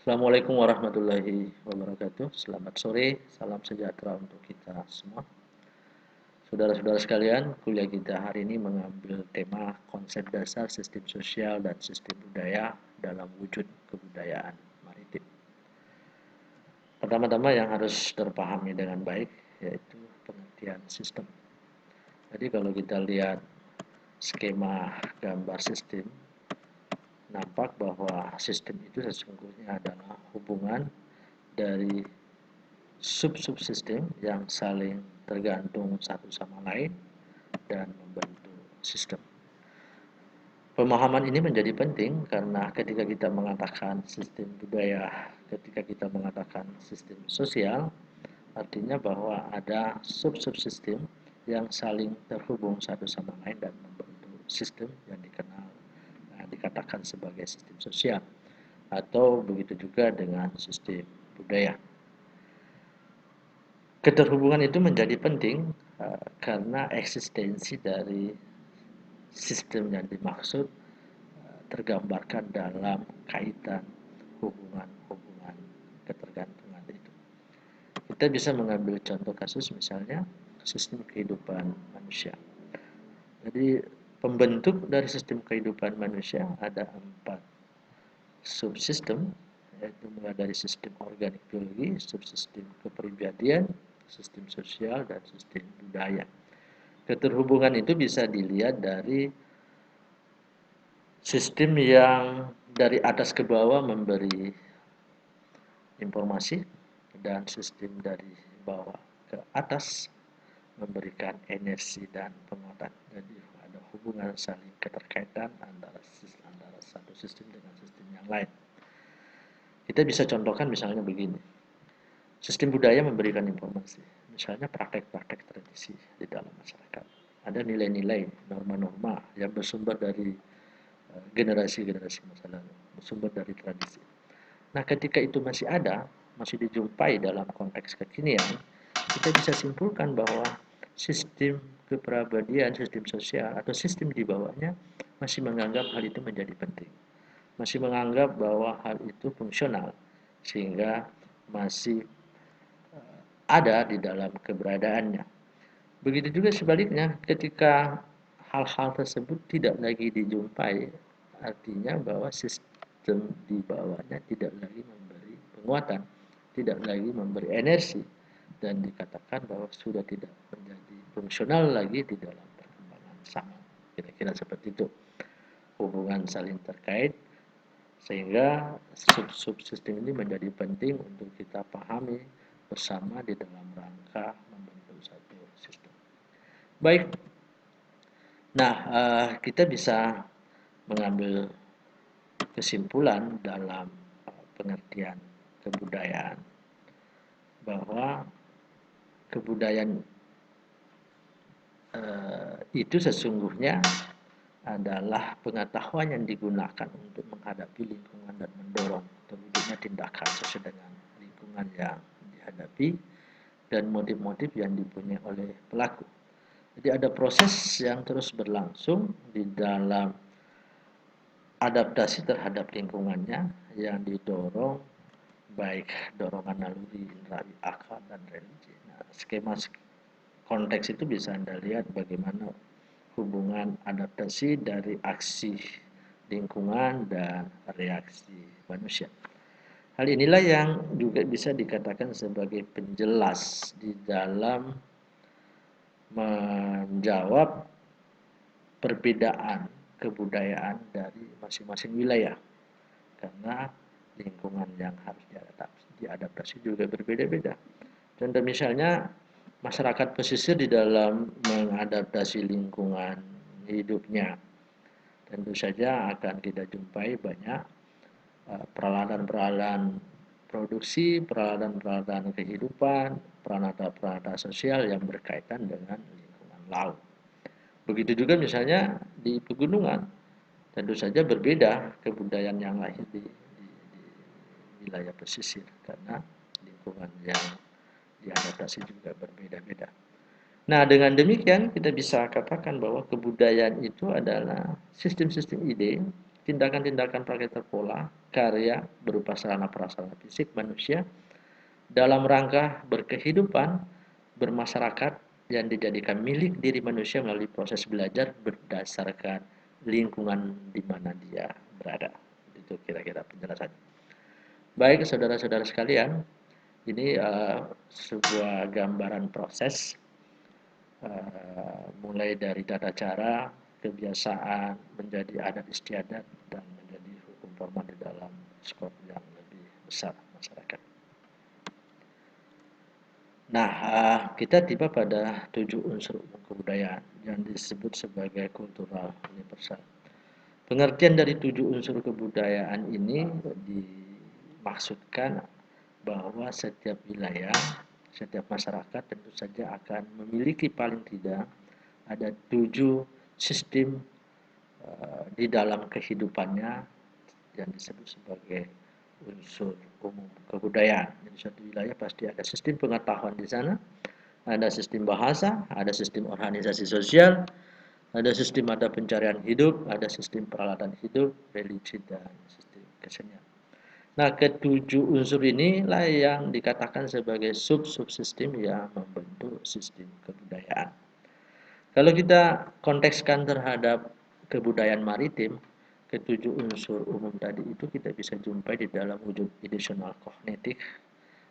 Assalamualaikum warahmatullahi wabarakatuh. Selamat sore, salam sejahtera untuk kita semua. Saudara-saudara sekalian, kuliah kita hari ini mengambil tema konsep dasar sistem sosial dan sistem budaya dalam wujud kebudayaan maritim. Pertama-tama yang harus terpahami dengan baik yaitu pengertian sistem. Jadi kalau kita lihat skema gambar sistem, nampak bahwa sistem itu sesungguhnya adalah hubungan dari sub-subsistem yang saling tergantung satu sama lain dan membentuk sistem. Pemahaman ini menjadi penting karena ketika kita mengatakan sistem budaya, ketika kita mengatakan sistem sosial, artinya bahwa ada sub-subsistem yang saling terhubung satu sama lain dan membentuk sistem yang dikatakan sebagai sistem sosial, atau begitu juga dengan sistem budaya. Keterhubungan itu menjadi penting karena eksistensi dari sistem yang dimaksud tergambarkan dalam kaitan hubungan-hubungan ketergantungan itu. Kita bisa mengambil contoh kasus misalnya sistem kehidupan manusia. Jadi pembentuk dari sistem kehidupan manusia ada 4 subsistem, yaitu mulai dari sistem organik biologi, subsistem kepribadian, sistem sosial, dan sistem budaya. Keterhubungan itu bisa dilihat dari sistem yang dari atas ke bawah memberi informasi dan sistem dari bawah ke atas memberikan energi dan penguatan. Jadi ada hubungan saling keterkaitan antara satu sistem dengan sistem yang lain. Kita bisa contohkan misalnya begini. Sistem budaya memberikan informasi, misalnya praktek-praktek tradisi di dalam masyarakat. Ada nilai-nilai, norma-norma yang bersumber dari generasi-generasi masa lalu, bersumber dari tradisi. Nah, ketika itu masih ada, masih dijumpai dalam konteks kekinian, kita bisa simpulkan bahwa sistem kepribadian, sistem sosial, atau sistem di bawahnya masih menganggap hal itu menjadi penting. Masih menganggap bahwa hal itu fungsional, sehingga masih ada di dalam keberadaannya. Begitu juga sebaliknya, ketika hal-hal tersebut tidak lagi dijumpai, artinya bahwa sistem di bawahnya tidak lagi memberi penguatan, tidak lagi memberi energi, dan dikatakan bahwa sudah tidak menjadi fungsional lagi di dalam perkembangan zaman. Kira-kira seperti itu. Hubungan saling terkait, sehingga subsistem ini menjadi penting untuk kita pahami bersama di dalam rangka membentuk satu sistem. Baik, nah kita bisa mengambil kesimpulan dalam pengertian kebudayaan bahwa kebudayaan itu sesungguhnya adalah pengetahuan yang digunakan untuk menghadapi lingkungan dan mendorong terwujudnya tindakan sesuai dengan lingkungan yang dihadapi dan motif-motif yang dipunyai oleh pelaku. Jadi ada proses yang terus berlangsung di dalam adaptasi terhadap lingkungannya yang didorong baik dorongan naluri, indrawi, akal, dan religi. Nah, skema konteks itu bisa Anda lihat bagaimana hubungan adaptasi dari aksi lingkungan dan reaksi manusia. Hal inilah yang juga bisa dikatakan sebagai penjelas di dalam menjawab perbedaan kebudayaan dari masing-masing wilayah. Karena lingkungan yang harus diadaptasi juga berbeda-beda. Contoh misalnya masyarakat pesisir di dalam mengadaptasi lingkungan hidupnya, tentu saja akan kita jumpai banyak peralatan-peralatan produksi, peralatan-peralatan kehidupan, peralatan-peralatan sosial yang berkaitan dengan lingkungan laut. Begitu juga misalnya di pegunungan, tentu saja berbeda kebudayaan yang lahir di wilayah pesisir karena lingkungan yang diadaptasi juga berbeda-beda. Nah, dengan demikian kita bisa katakan bahwa kebudayaan itu adalah sistem-sistem ide tindakan-tindakan praktek terpola, karya berupa sarana prasarana fisik manusia dalam rangka berkehidupan, bermasyarakat yang dijadikan milik diri manusia melalui proses belajar berdasarkan lingkungan di mana dia berada. Itu kira-kira penjelasan. Baik, saudara-saudara sekalian, ini sebuah gambaran proses mulai dari tata cara, kebiasaan, menjadi adat istiadat, dan menjadi hukum formal di dalam skop yang lebih besar masyarakat. Nah, kita tiba pada 7 unsur kebudayaan yang disebut sebagai kultural universal. Pengertian dari 7 unsur kebudayaan ini dimaksudkan bahwa setiap wilayah, setiap masyarakat tentu saja akan memiliki paling tidak ada 7 sistem di dalam kehidupannya yang disebut sebagai unsur umum kebudayaan. Jadi suatu wilayah pasti ada sistem pengetahuan di sana, ada sistem bahasa, ada sistem organisasi sosial, ada sistem mata pencarian hidup, ada sistem peralatan hidup, religi, dan sistem kesenian. Nah, ketujuh unsur inilah yang dikatakan sebagai sub-subsistem yang membentuk sistem kebudayaan. Kalau kita kontekskan terhadap kebudayaan maritim, ketujuh unsur umum tadi itu kita bisa jumpai di dalam wujud ideasional kognitif,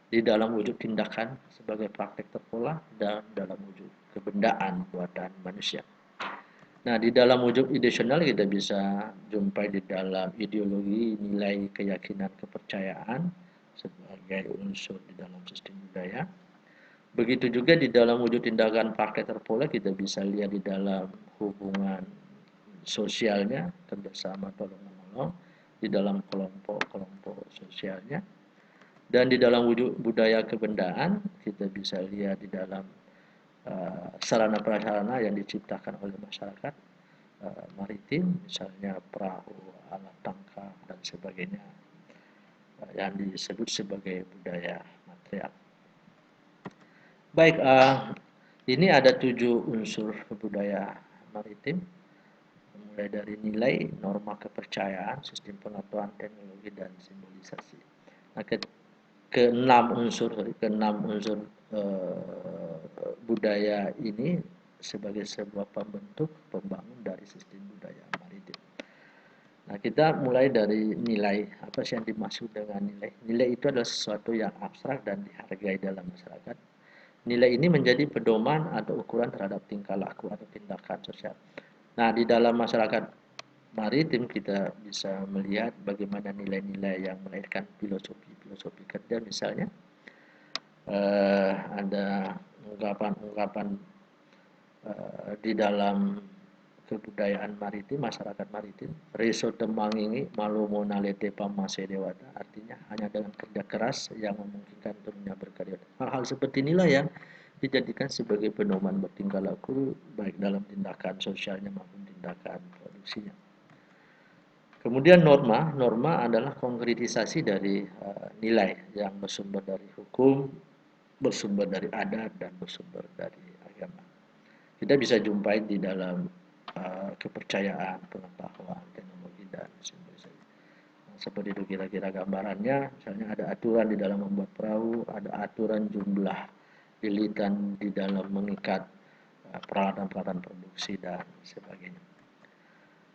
di dalam wujud tindakan sebagai praktek terpola, dan dalam wujud kebendaan buatan manusia. Nah, di dalam wujud ideasional kita bisa jumpai di dalam ideologi, nilai, keyakinan, kepercayaan sebagai unsur di dalam sistem budaya. Begitu juga di dalam wujud tindakan praktek terpola kita bisa lihat di dalam hubungan sosialnya, kerjasama tolong-menolong, di dalam kelompok-kelompok sosialnya, dan di dalam wujud budaya kebendaan kita bisa lihat di dalam sarana prasarana yang diciptakan oleh masyarakat maritim, misalnya perahu, alat tangkap, dan sebagainya, yang disebut sebagai budaya material. Baik, ini ada 7 unsur budaya maritim, mulai dari nilai, norma kepercayaan, sistem pengetahuan, teknologi, dan simbolisasi. Nah, keenam unsur budaya ini sebagai sebuah pembentuk pembangun dari sistem budaya maritim. Nah, kita mulai dari nilai. Apa sih yang dimaksud dengan nilai? Nilai itu adalah sesuatu yang abstrak dan dihargai dalam masyarakat. Nilai ini menjadi pedoman atau ukuran terhadap tingkah laku atau tindakan sosial. Nah, di dalam masyarakat maritim kita bisa melihat bagaimana nilai-nilai yang melahirkan filosofi kerja, misalnya ada ungkapan-ungkapan di dalam kebudayaan maritim, masyarakat maritim, reso temangingi malu monalete pamase dewata, artinya hanya dengan kerja keras yang memungkinkan turunnya berkarya. Hal-hal seperti inilah yang dijadikan sebagai pedoman bertingkah laku baik dalam tindakan sosialnya maupun tindakan produksinya. Kemudian norma adalah konkretisasi dari nilai yang bersumber dari hukum, bersumber dari adat, dan bersumber dari agama. Kita bisa jumpai di dalam kepercayaan, pengetahuan, teknologi, dan simbolisasi. Nah, seperti itu kira-kira gambarannya. Misalnya ada aturan di dalam membuat perahu, ada aturan jumlah lilitan di dalam mengikat peralatan-peralatan produksi, dan sebagainya.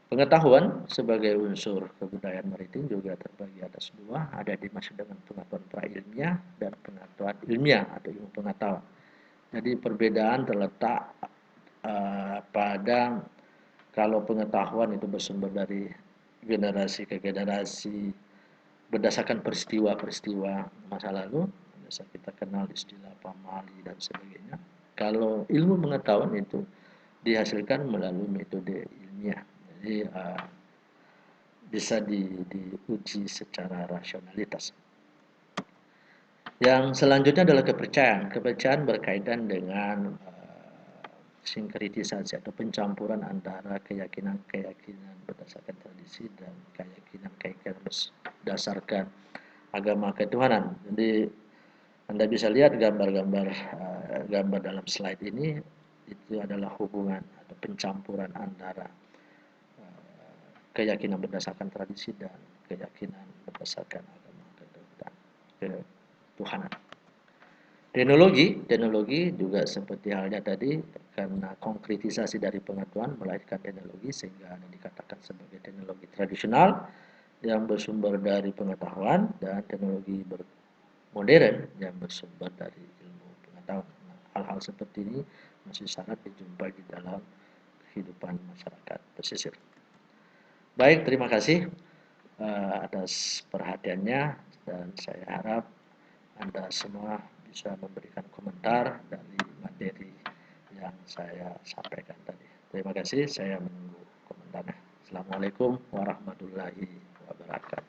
Pengetahuan sebagai unsur kebudayaan maritim juga terbagi atas dua, ada dimaksud dengan pengetahuan prailmiah dan pengetahuan ilmiah atau ilmu pengetahuan. Jadi perbedaan terletak pada kalau pengetahuan itu bersumber dari generasi ke generasi berdasarkan peristiwa-peristiwa masa lalu, biasa kita kenal istilah pamali dan sebagainya. Kalau ilmu pengetahuan itu dihasilkan melalui metode ilmiah, jadi bisa diuji secara rasionalitas. Yang selanjutnya adalah kepercayaan. Kepercayaan berkaitan dengan sinkritisasi atau pencampuran antara keyakinan-keyakinan berdasarkan tradisi dan keyakinan-keyakinan berdasarkan agama ketuhanan. Jadi Anda bisa lihat gambar dalam slide ini, itu adalah hubungan atau pencampuran antara keyakinan berdasarkan tradisi dan keyakinan berdasarkan agama ketuhanan. Teknologi juga seperti halnya tadi, karena konkretisasi dari pengetahuan melahirkan teknologi, sehingga ada dikatakan sebagai teknologi tradisional yang bersumber dari pengetahuan, dan teknologi modern yang bersumber dari ilmu pengetahuan. Nah, hal-hal seperti ini masih sangat dijumpai di dalam kehidupan masyarakat pesisir. Baik, terima kasih atas perhatiannya, dan saya harap Anda semua bisa memberikan komentar dari materi yang saya sampaikan tadi. Terima kasih, saya menunggu komentarnya. Assalamualaikum warahmatullahi wabarakatuh.